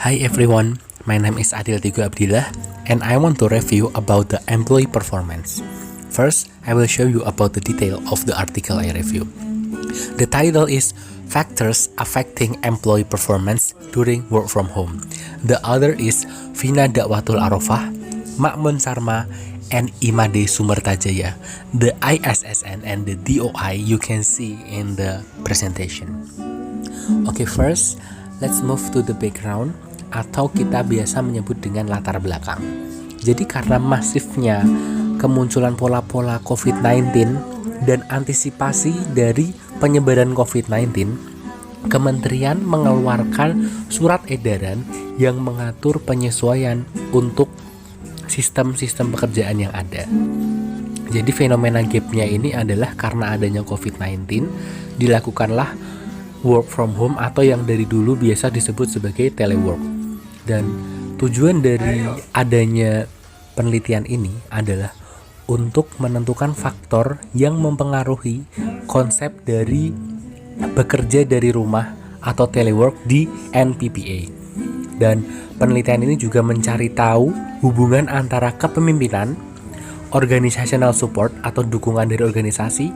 Hi everyone, my name is Adil Tigo Abdillah and I want to review about the employee performance. First, I will show you about the detail of the article I review. The title is Factors Affecting Employee Performance During Work From Home. The other is Vina Dakwatul Arofah, Makmun Sarma, and Imade Sumertajaya. The ISSN and the DOI you can see in the presentation. Okay, first, let's move to the background, atau kita biasa menyebut dengan latar belakang. Jadi karena masifnya kemunculan pola-pola COVID-19 dan antisipasi dari penyebaran COVID-19, Kementerian mengeluarkan surat edaran yang mengatur penyesuaian untuk sistem-sistem pekerjaan yang ada. Jadi fenomena gapnya ini adalah karena adanya COVID-19, dilakukanlah work from home atau yang dari dulu biasa disebut sebagai telework. Dan tujuan dari adanya penelitian ini adalah untuk menentukan faktor yang mempengaruhi konsep dari bekerja dari rumah atau telework di NPPA. Dan penelitian ini juga mencari tahu hubungan antara kepemimpinan, organizational support atau dukungan dari organisasi,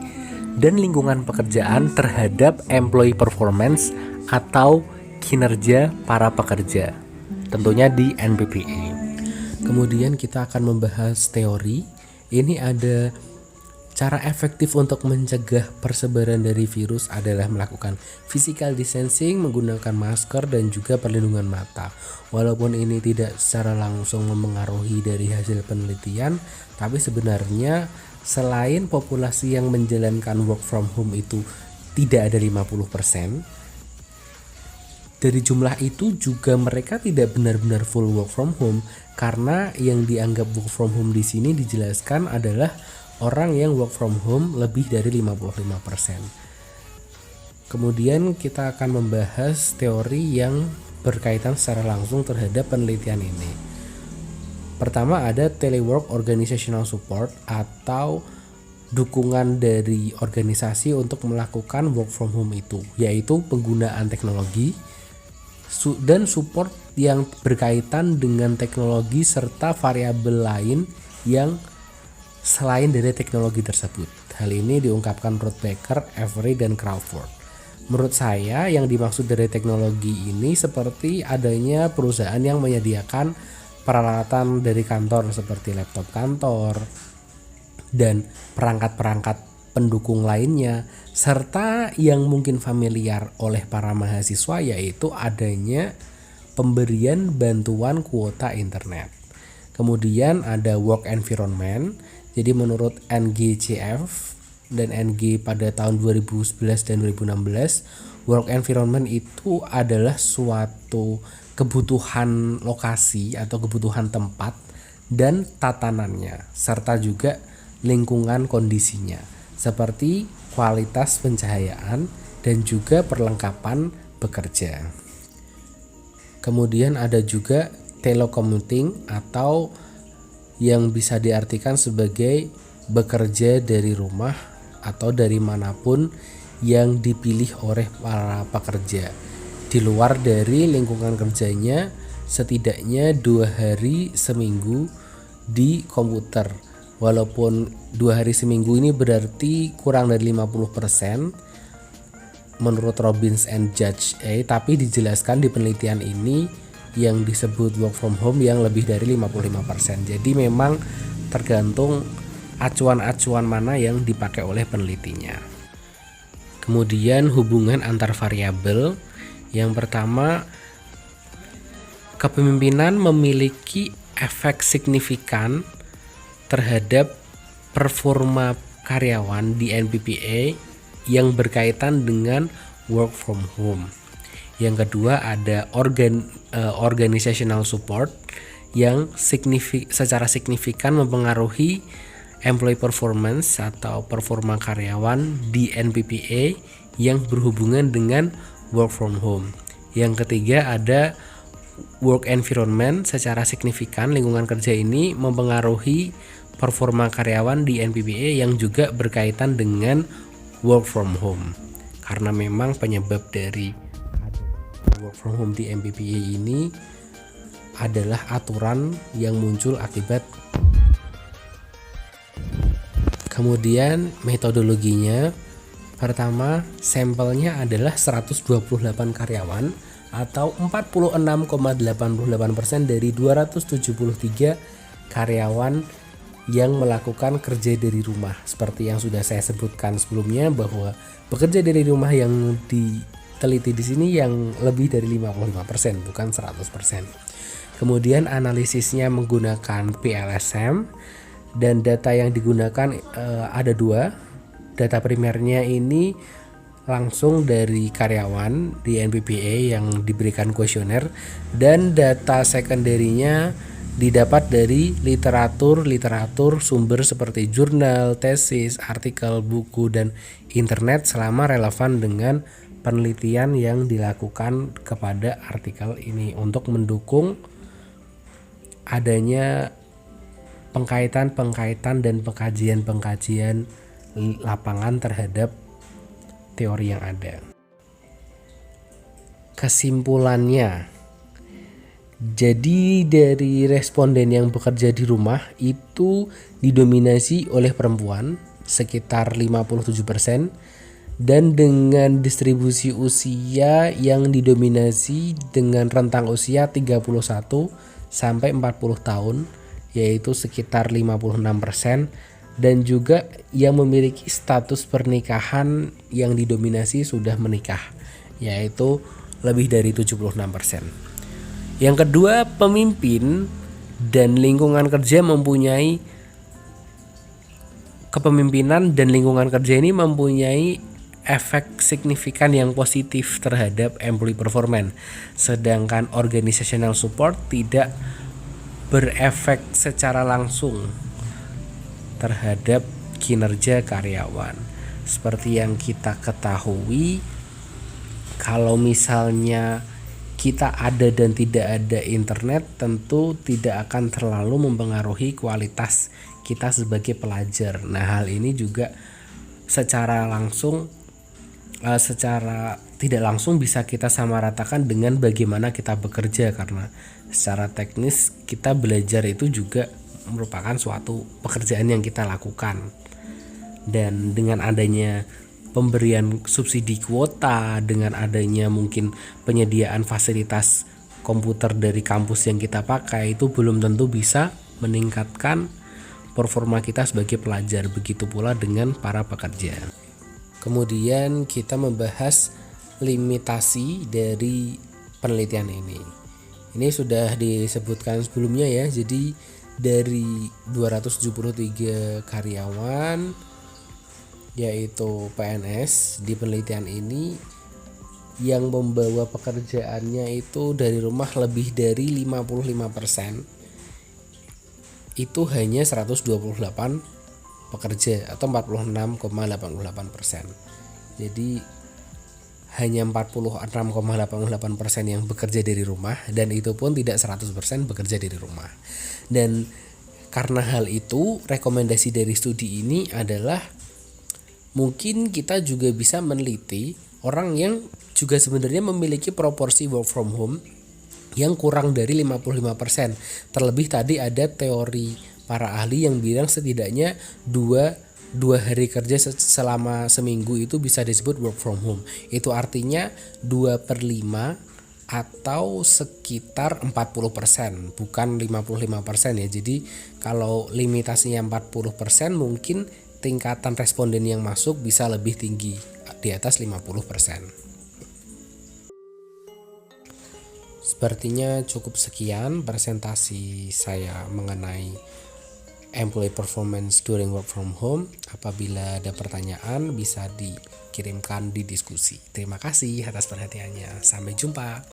dan lingkungan pekerjaan terhadap employee performance atau kinerja para pekerja, tentunya di NPPA. Kemudian kita akan membahas teori. Ini ada cara efektif untuk mencegah persebaran dari virus adalah melakukan physical distancing, menggunakan masker dan juga perlindungan mata. Walaupun ini tidak secara langsung mempengaruhi dari hasil penelitian, tapi sebenarnya selain populasi yang menjalankan work from home itu tidak ada 50%, dari jumlah itu juga mereka tidak benar-benar full work from home, karena yang dianggap work from home di sini dijelaskan adalah orang yang work from home lebih dari 55%. Kemudian kita akan membahas teori yang berkaitan secara langsung terhadap penelitian ini. Pertama ada telework organizational support atau dukungan dari organisasi untuk melakukan work from home itu, yaitu penggunaan teknologi dan support yang berkaitan dengan teknologi serta variabel lain yang selain dari teknologi tersebut. Hal ini diungkapkan Ruth Baker, Avery, dan Crawford. Menurut saya yang dimaksud dari teknologi ini seperti adanya perusahaan yang menyediakan peralatan dari kantor seperti laptop kantor dan perangkat-perangkat pendukung lainnya, serta yang mungkin familiar oleh para mahasiswa yaitu adanya pemberian bantuan kuota internet. Kemudian ada work environment. Jadi menurut NGCF dan NG pada tahun 2011 dan 2016, work environment itu adalah suatu kebutuhan lokasi atau kebutuhan tempat dan tatanannya, serta juga lingkungan kondisinya, seperti kualitas pencahayaan dan juga perlengkapan bekerja. Kemudian ada juga telecommuting atau yang bisa diartikan sebagai bekerja dari rumah atau dari manapun yang dipilih oleh para pekerja di luar dari lingkungan kerjanya setidaknya 2 hari seminggu di komputer. Walaupun 2 hari seminggu ini berarti kurang dari 50% menurut Robbins and Judge tapi dijelaskan di penelitian ini yang disebut work from home yang lebih dari 55%. Jadi memang tergantung acuan-acuan mana yang dipakai oleh penelitinya. Kemudian hubungan antar variabel. Yang pertama, kepemimpinan memiliki efek signifikan terhadap performa karyawan di NPPA yang berkaitan dengan work from home. Yang kedua ada organizational support yang secara signifikan mempengaruhi employee performance atau performa karyawan di NPPA yang berhubungan dengan work from home. Yang ketiga ada work environment, secara signifikan lingkungan kerja ini mempengaruhi performa karyawan di NPPA yang juga berkaitan dengan work from home, karena memang penyebab dari work from home di MPPA ini adalah aturan yang muncul akibat. Kemudian metodologinya, pertama sampelnya adalah 128 karyawan atau 46,88% dari 273 karyawan yang melakukan kerja dari rumah. Seperti yang sudah saya sebutkan sebelumnya bahwa bekerja dari rumah yang diteliti di sini yang lebih dari 55%, bukan 100%. Kemudian analisisnya menggunakan PLSM dan data yang digunakan ada dua. Data primernya ini langsung dari karyawan di NPPA yang diberikan kuesioner, dan data sekunderinya didapat dari literatur sumber seperti jurnal, tesis, artikel, buku, dan internet selama relevan dengan penelitian yang dilakukan kepada artikel ini untuk mendukung adanya pengkaitan dan pengkajian lapangan terhadap teori yang ada. Kesimpulannya, jadi dari responden yang bekerja di rumah itu didominasi oleh perempuan sekitar 57%, dan dengan distribusi usia yang didominasi dengan rentang usia 31 sampai 40 tahun yaitu sekitar 56%, dan juga yang memiliki status pernikahan yang didominasi sudah menikah yaitu lebih dari 76%. Yang kedua, pemimpin dan lingkungan kerja mempunyai kepemimpinan dan lingkungan kerja ini mempunyai efek signifikan yang positif terhadap employee performance, sedangkan organizational support tidak berefek secara langsung terhadap kinerja karyawan. Seperti yang kita ketahui, kalau misalnya kita ada dan tidak ada internet, tentu tidak akan terlalu mempengaruhi kualitas kita sebagai pelajar. Nah, hal ini juga secara tidak langsung bisa kita samaratakan dengan bagaimana kita bekerja, karena secara teknis kita belajar itu juga merupakan suatu pekerjaan yang kita lakukan. Dan dengan adanya pemberian subsidi kuota, dengan adanya mungkin penyediaan fasilitas komputer dari kampus yang kita pakai, itu belum tentu bisa meningkatkan performa kita sebagai pelajar. Begitu pula dengan para pekerja. Kemudian kita membahas limitasi dari penelitian ini. Ini sudah disebutkan sebelumnya ya. Jadi dari 273 karyawan yaitu PNS di penelitian ini, yang membawa pekerjaannya itu dari rumah lebih dari 55%, itu hanya 128 pekerja atau 46,88%. Jadi hanya 46,88% yang bekerja dari rumah, dan itu pun tidak 100% bekerja dari rumah. Dan karena hal itu, rekomendasi dari studi ini adalah mungkin kita juga bisa meneliti orang yang juga sebenarnya memiliki proporsi work from home yang kurang dari 55%. Terlebih tadi ada teori para ahli yang bilang setidaknya dua hari kerja selama seminggu itu bisa disebut work from home. Itu artinya 2/5 atau sekitar 40%, bukan 55% ya. Jadi kalau limitasinya 40%, mungkin tingkatan responden yang masuk bisa lebih tinggi, di atas 50%. Sepertinya cukup sekian presentasi saya mengenai employee performance during work from home. Apabila ada pertanyaan bisa dikirimkan di diskusi. Terima kasih atas perhatiannya. Sampai jumpa.